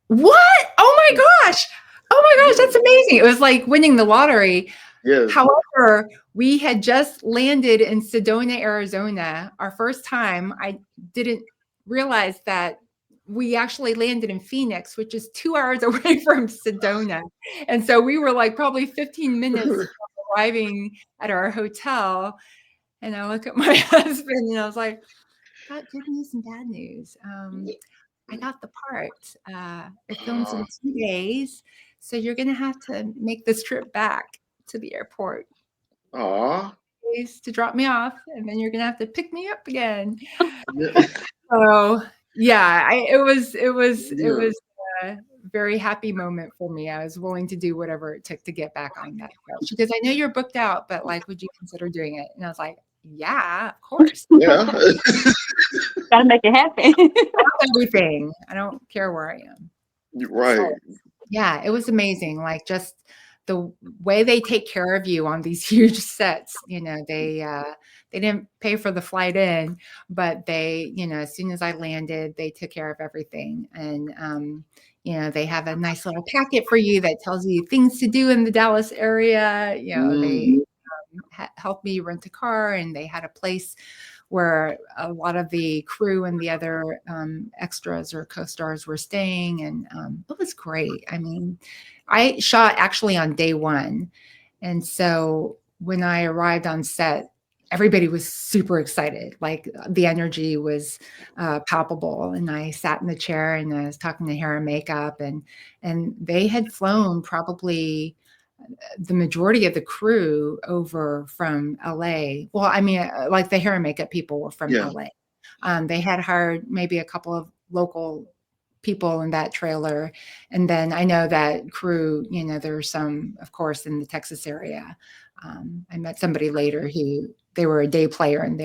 "What? Oh my gosh. Oh my gosh, that's amazing." It was like winning the lottery. Yes. However, we had just landed in Sedona, Arizona. Our first time. I didn't realize that we actually landed in Phoenix, which is 2 hours away from Sedona. And so we were like probably 15 minutes from arriving at our hotel. And I look at my husband and I was like, got good news and bad news. I got the part. It films in 2 days. So you're going to have to make this trip back to the airport to drop me off, and then you're gonna have to pick me up again. So yeah, it was a very happy moment for me. I was willing to do whatever it took to get back on that show. She goes, I know you're booked out, but like, would you consider doing it? And I was like, yeah, of course. Yeah. Gotta make it happen. Everything. I don't care where I am. Right. So, yeah, it was amazing. Like just the way they take care of you on these huge sets. You know, they didn't pay for the flight in, but they, you know, as soon as I landed, they took care of everything. And you know, they have a nice little packet for you that tells you things to do in the Dallas area. You know, they helped me rent a car, and they had a place where a lot of the crew and the other extras or co-stars were staying. And it was great. I mean, I shot actually on day one. And so when I arrived on set, everybody was super excited. Like the energy was palpable. And I sat in the chair and I was talking to hair and makeup, and they had flown probably the majority of the crew over from LA. Well, I mean, like the hair and makeup people were from LA. They had hired maybe a couple of local people in that trailer. And then I know that crew, you know, there were some, of course, in the Texas area. I met somebody later who they were a day player, and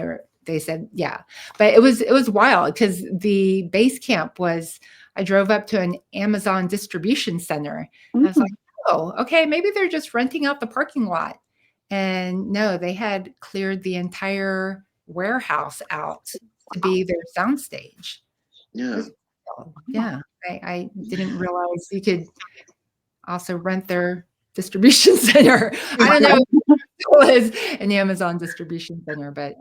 they said, yeah, but it was wild because the base camp was, I drove up to an Amazon distribution center. And I was like, oh, okay, maybe they're just renting out the parking lot. And no, they had cleared the entire warehouse out to be their soundstage. Yeah. Yeah. I didn't realize you could also rent their distribution center. I don't know if it was an Amazon distribution center, but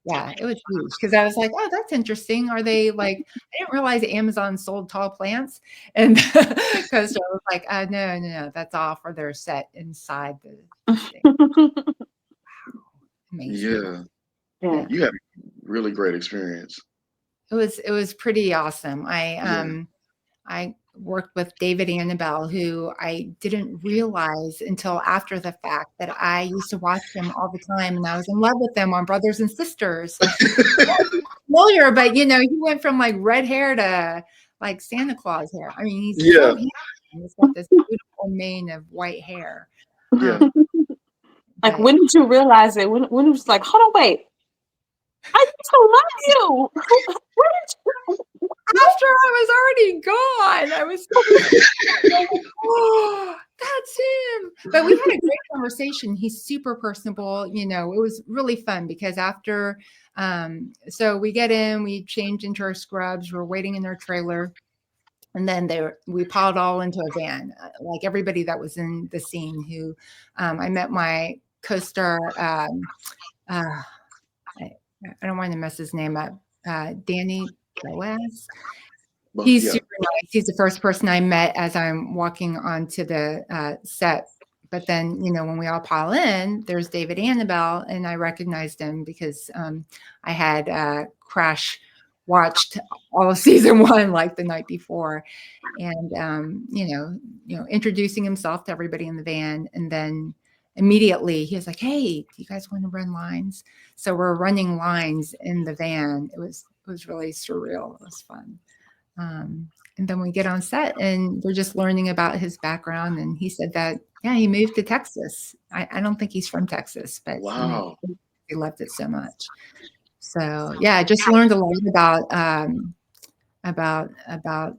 yeah, it was huge because I was like, oh, that's interesting. Are they like, I didn't realize Amazon sold tall plants. And because I was like, no, that's all for their set inside the thing. Wow. Amazing. Yeah. You had a really great experience. It was pretty awesome. I worked with David Annabelle, who I didn't realize until after the fact that I used to watch him all the time, and I was in love with him on Brothers and Sisters. Familiar, but you know, he went from like red hair to like Santa Claus hair. I mean, he's so handsome. He's got this beautiful mane of white hair. Like, when did you realize it? When it was like, hold on, wait, I used to love you. after I was already gone. I was oh, that's him. But we had a great conversation. He's super personable. You know, it was really fun because after, so we get in, we changed into our scrubs, we're waiting in their trailer. And then we piled all into a van, like everybody that was in the scene who, I met my co-star, I don't want to mess his name up, Danny Boaz. He's super nice. He's the first person I met as I'm walking onto the set. But then, you know, when we all pile in, there's David Annabelle, and I recognized him because I had crash watched all of season 1 like the night before, and you know, introducing himself to everybody in the van, and then immediately he was like, "Hey, do you guys want to run lines?" So we're running lines in the van. It was really surreal. It was fun. And then we get on set and we're just learning about his background. And he said that, yeah, he moved to Texas. I don't think he's from Texas, but Wow. he loved it so much. So yeah, I just learned a lot about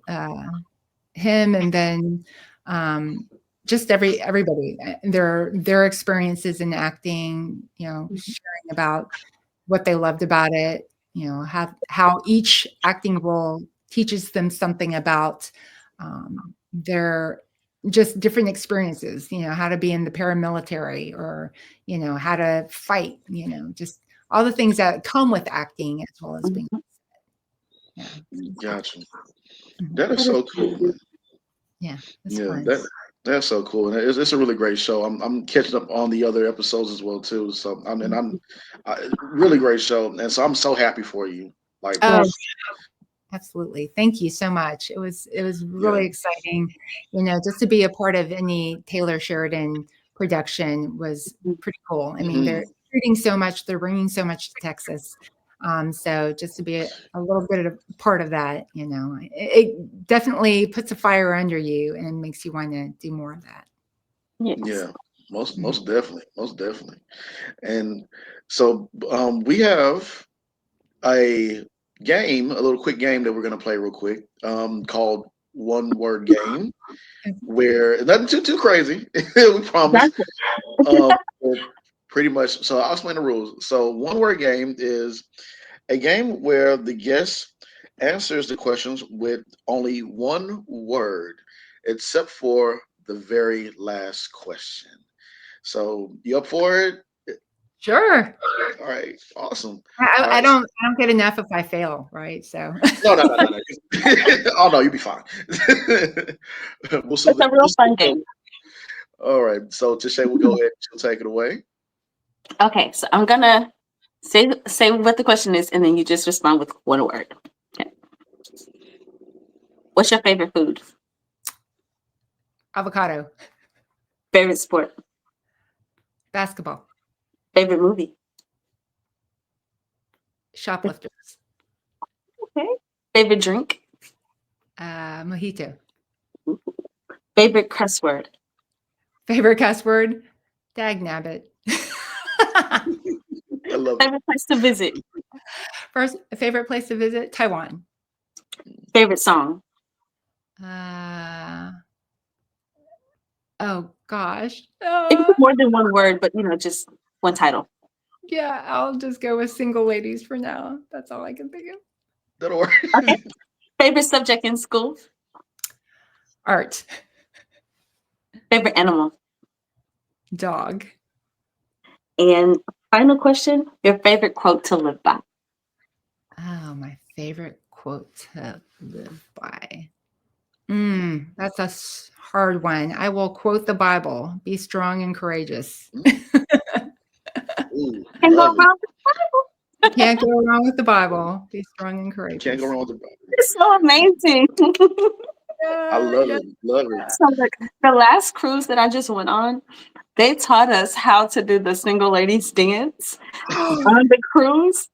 him, and then just everybody, their experiences in acting, you know, sharing about what they loved about it, you know, how each acting role teaches them something about their just different experiences, you know, how to be in the paramilitary, or, you know, how to fight, you know, just all the things that come with acting as well as being. Yeah. Gotcha. That is so cool, man. Yeah. Yeah, fun. that's so cool, and it's a really great show. I'm catching up on the other episodes as well too. So I'm really great show, and so I'm so happy for you. Like, Oh, absolutely. Thank you so much. It was really exciting, you know, just to be a part of any Taylor Sheridan production was pretty cool. I mean, they're shooting so much, they're bringing so much to Texas. So just to be a little bit of part of that, you know, it definitely puts a fire under you and makes you want to do more of that. Yes. Yeah, most definitely. And so we have a a little quick game that we're gonna play real quick, called One Word Game, where nothing too crazy, we promise. But pretty much. So I'll explain the rules. So One Word Game is a game where the guest answers the questions with only one word, except for the very last question. So you up for it? Sure. All right, awesome. All I right. don't get enough if I fail, right? So No. Oh no, you'll be fine. We'll see. It's a real fun game. All right. So Tisha, we'll go ahead. She'll take it away. Okay, so I'm gonna say what the question is, and then you just respond with one word. Okay. What's your favorite food? avocado, Favorite sport? basketball, Favorite movie? shoplifters, Okay. Favorite drink? mojito, Favorite cuss word? favorite cuss word, dag nabbit. I love it. Favorite place to visit? First, favorite place to visit, Taiwan. Favorite song? Oh gosh. It can be more than one word, but just one title. Yeah, I'll just go with Single Ladies for now. That's all I can think of. That'll work. Okay. Favorite subject in school? Art. Favorite animal? Dog. And final question, your favorite quote to live by? Oh, my favorite quote to live by. That's a hard one. I will quote the Bible: "Be strong and courageous." Ooh, Can't go love it. wrong with the Bible. Can't go wrong with the Bible. Be strong and courageous. Can't go wrong with the Bible. It's so amazing. I love it. Love it. So the last cruise that I just went on, they taught us how to do the single ladies dance on the cruise.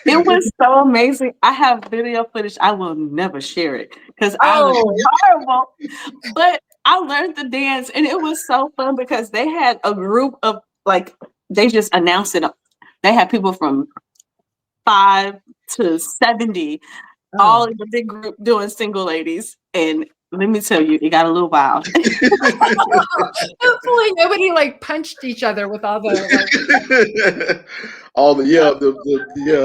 It was so amazing. I have video footage. I will never share it because I was horrible. But I learned the dance, and it was so fun because they had a group of they just announced it. They had people from 5 to 70 all in the big group doing single ladies. And let me tell you, it got a little wild. Hopefully nobody like punched each other with all the like. all the yeah.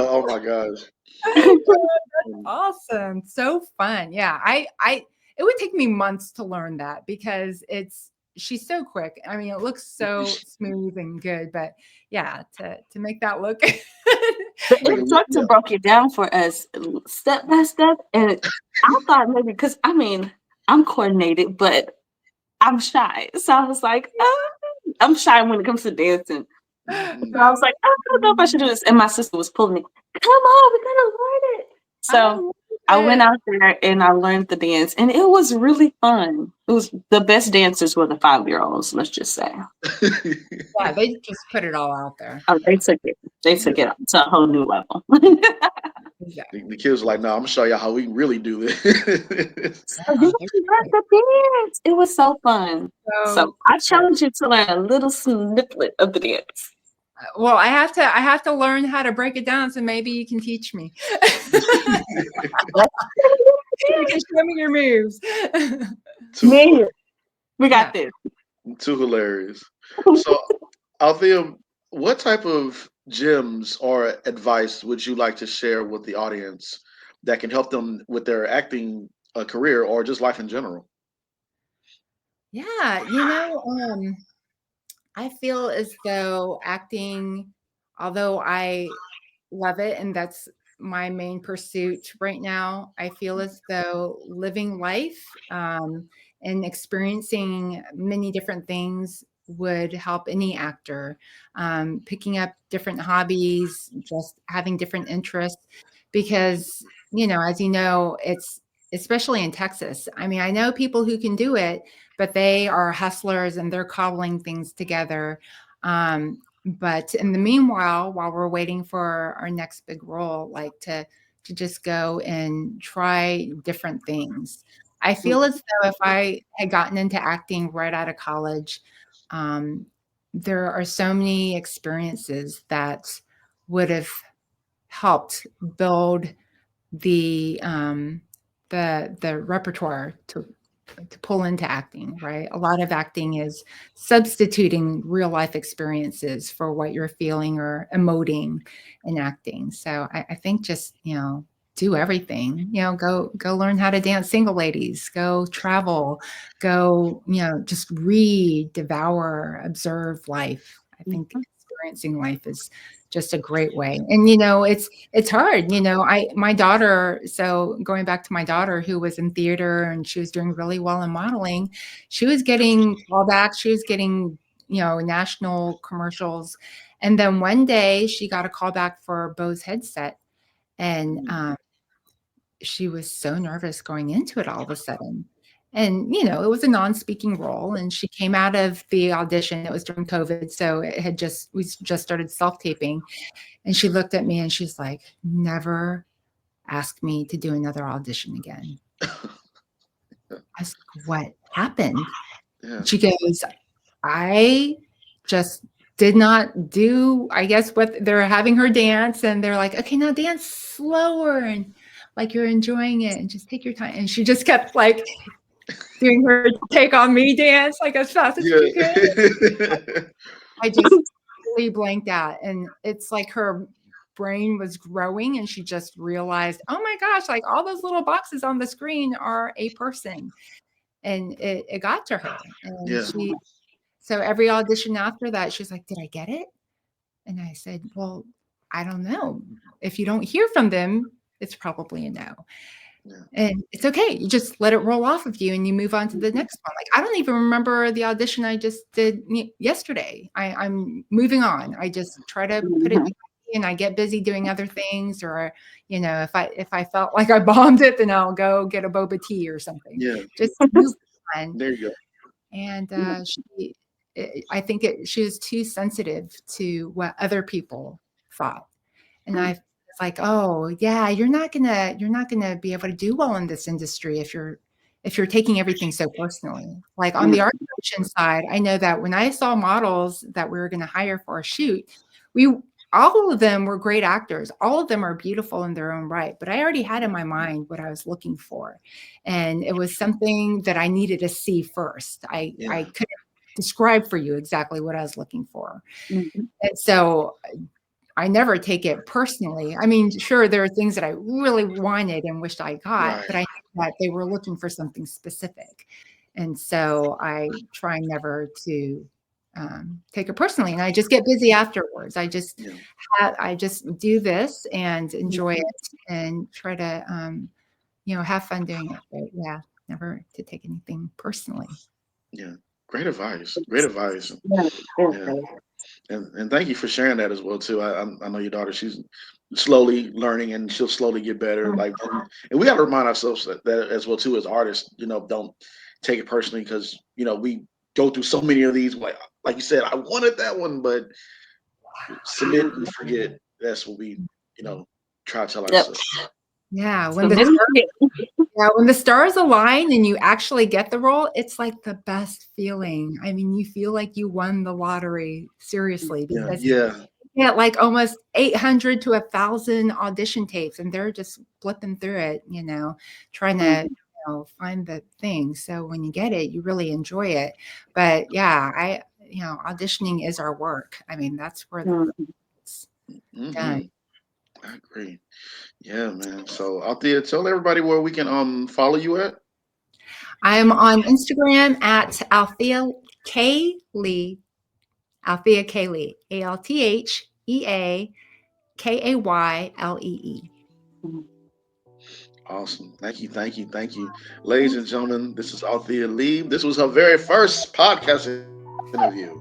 Oh my gosh. Oh God, that's awesome. So fun. Yeah. It would take me months to learn that because she's so quick. I mean, it looks so smooth and good, but yeah, to make that look. The instructor broke it down for us step by step. And I thought maybe because I'm coordinated, but I'm shy. So I was like, I'm shy when it comes to dancing. So I was like, I don't know if I should do this. And my sister was pulling me, come on, we gotta learn it. So I went out there and I learned the dance, and it was really fun. It was the best dancers were the 5-year-olds, let's just say. Yeah, they just put it all out there. Oh, they took it to a whole new level. Yeah. The kids were like, no, I'm gonna show y'all how we really do it. So you learned the dance. It was so fun. So I challenge you to learn a little snippet of the dance. Well, I have to learn how to break it down, so maybe you can teach me. You can show me your moves. Man, we got this. Too hilarious. So, Althea, what type of gems or advice would you like to share with the audience that can help them with their acting career or just life in general? Yeah, I feel as though acting, although I love it and that's my main pursuit right now, I feel as though living life and experiencing many different things would help any actor. Picking up different hobbies, just having different interests, because, as you know, it's especially in Texas. I mean, I know people who can do it, but they are hustlers and they're cobbling things together. But in the meanwhile, while we're waiting for our next big role, like to just go and try different things. I feel as though if I had gotten into acting right out of college, there are so many experiences that would have helped build the repertoire to pull into acting, right? A lot of acting is substituting real life experiences for what you're feeling or emoting in acting. So I think just, do everything, go learn how to dance single ladies, go travel, go, just read, devour, observe life. I think experiencing life is just a great way. And, it's hard, my daughter, so going back to my daughter who was in theater and she was doing really well in modeling, she was getting callbacks, she was getting, national commercials. And then one day she got a call back for Bose headset. And she was so nervous going into it all of a sudden. And, it was a non-speaking role. And she came out of the audition. It was during COVID. So we just started self-taping. And she looked at me and she's like, never ask me to do another audition again. I was like, what happened? Yeah. She goes, I just did not do, I guess, what they're having her dance. And they're like, okay, now dance slower and like you're enjoying it and just take your time. And she just kept like doing her take on me dance like as fast as she could. I just really blanked out. And it's like her brain was growing and she just realized, oh my gosh, like all those little boxes on the screen are a person. And it got to her. And so every audition after that, she's like, did I get it? And I said, well, I don't know. If you don't hear from them, it's probably a no. Yeah. And it's okay. You just let it roll off of you and you move on to the next one. Like, I don't even remember the audition I just did yesterday. I'm moving on. I just try to put it behind me and I get busy doing other things, or, if I felt like I bombed it, then I'll go get a boba tea or something. Yeah. Just move on. There you go. And I think she was too sensitive to what other people thought. And I was like, oh yeah, you're not gonna be able to do well in this industry if you're taking everything so personally. Like on the art direction side, I know that when I saw models that we were going to hire for a shoot, we all of them were great actors. All of them are beautiful in their own right, but I already had in my mind what I was looking for. And it was something that I needed to see first. I couldn't describe for you exactly what I was looking for. Mhm. And so I never take it personally. I mean, sure, there are things that I really wanted and wished I got, but I knew that they were looking for something specific. And so I try never to take it personally, and I just get busy afterwards. I just do this and enjoy it and try to have fun doing it. But yeah, never to take anything personally. Yeah. Great advice. Great advice. Yeah. Yeah. And thank you for sharing that as well too. I know your daughter; she's slowly learning, and she'll slowly get better. Like, and we got to remind ourselves that as well too as artists. Don't take it personally, because we go through so many of these. Like you said, I wanted that one, but submit and forget. That's what we try to tell ourselves. Yeah, So maybe when the stars align and you actually get the role, it's like the best feeling. I mean, you feel like you won the lottery, seriously, because you get like almost 800 to 1,000 audition tapes, and they're just flipping through it, trying to find the thing. So when you get it, you really enjoy it. But yeah, auditioning is our work. I mean, that's where it's done. I agree. Yeah, man. So Althea, tell everybody where we can follow you at. I'm on Instagram at Althea K Lee, Althea Kaylee, ALTHEAKAYLEE. Awesome. Thank you. Ladies and gentlemen, this is Althea Lee. This was her very first podcast interview.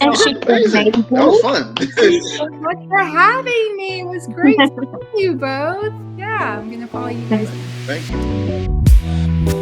And she Amazing. That was fun. Thank you so much for having me. It was great to see you both. Yeah, I'm going to follow you guys. Thank you.